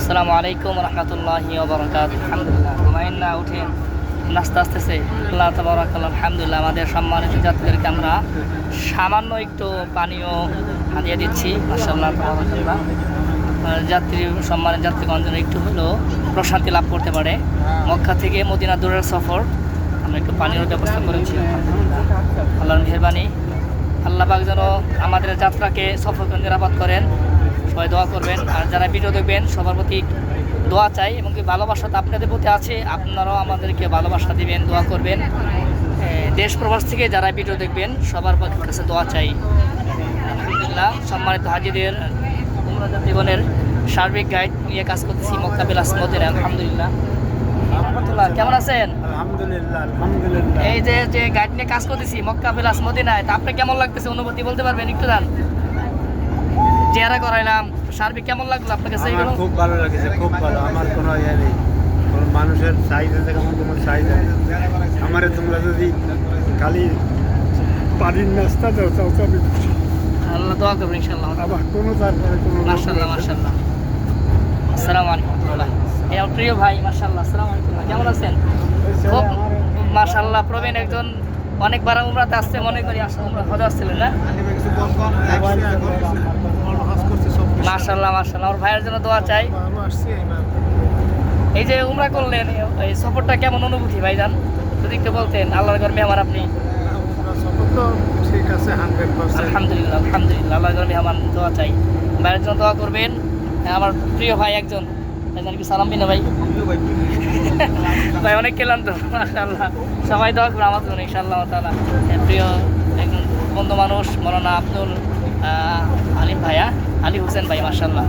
আসসালামু আলাইকুম রহমতুল্লাহি ওয়া বারাকাতুহু। আলহামদুলিল্লাহ হুমায়ুন্না উঠেন নাস্তা আসতেছে। আল্লাহ তাবারাকাল্লাহ। আলহামদুলিল্লাহ আমাদের সম্মানিত যাত্রীদেরকে আমরা সামান্য একটু পানীয় হাদিয়া দিচ্ছি। মাশাআল্লাহ তাবারাকাল্লাহ। যাত্রী সম্মানের যাত্রীগণ যেন একটু হলেও প্রশান্তি লাভ করতে পারে। মক্কা থেকে মদিনা দূরের সফর, আমরা একটু পানীয় ব্যবস্থা করেছি। আল্লাহর মেহেরবানি। আল্লাহ পাক যেন আমাদের যাত্রাকে সফরকে নিরাপদ করেন। সবাই দোয়া করবেন। আর যারা ভিডিও দেখবেন সবার প্রতি দোয়া চাই এবং কি ভালোবাসা তো আপনাদের প্রতি আছে, আপনারাও আমাদেরকে ভালোবাসা দিবেন, দোয়া করবেন। দেশ প্রবাস থেকে যারা ভিডিও দেখবেন সবার কাছে দোয়া চাই। আলহামদুলিল্লাহ সম্মানিত হাজিদের উমরা জীবনের সার্বিক গাইড নিয়ে কাজ করতেছি মক্কা বিলাস মদিনা। আলহামদুলিল্লাহ। কেমন আছেন? আলহামদুলিল্লাহ আলহামদুলিল্লাহ। এই যে গাইড নিয়ে কাজ করতেছি মক্কা বিলাস মদিনায়, তা আপনি কেমন লাগতেছে অনুভূতি বলতে পারবেন একটু? জান চেহারা করাইলাম, সার্বিক কেমন লাগলো আপনার কাছে? আমার খুব ভালো লাগছে, খুব ভালো। আমার কোনো ইয়ে নেই, কোনো মানুষের সাইজ আছে, আমার কোনো সাইজ আছে। আমারে তোমরা যদি খালি পানির নাস্তা দাও তাও তো আমি খুশি। আল্লাহ দোয়া করবেন ইনশাআল্লাহ। আবার কোনো তারপরে কোনো মাশাআল্লাহ মাশাআল্লাহ। আসসালামু আলাইকুম ওয়া রাহমাতুল্লাহ। এই আমার প্রিয় ভাই মাশাআল্লাহ। আসসালামু আলাইকুম। কেমন আছেন? খুব মাশাআল্লাহ। প্রবীণ একজন, অনেকবার উমরাতে আসছে মনে করি। উমরা হজে আসছিলেন না? মাশাআল্লাহ মাশাআল্লাহ। আমার ভাইয়ের জন্য দোয়া চাই। এই যে উমরা করলেন, এই সফরটা কেমন অনুভূতি ভাইজান যদি একটু বলতেন? আল্লাহর ঘর মেহমান আপনি। ঠিক আছে 100%। আলহামদুলিল্লাহ আলহামদুলিল্লাহ। আল্লাহর ঘর মেহমান, দোয়া চাই। ভাইয়ের জন্য দোয়া করবেন। আমার প্রিয় ভাই একজন, ভাইজান কি সালাম বিনা ভাই? ভাই অনেক খেলাম তো মাশাআল্লাহ। সবাই দোয়া করবে আমার জন্য ইনশাআল্লাহ তাআলা। প্রিয় একজন বন্ধু মানুষ মৌলানা আব্দুল আলিম ভাইয়া, আলী হোসেন ভাই মাশাআল্লাহ।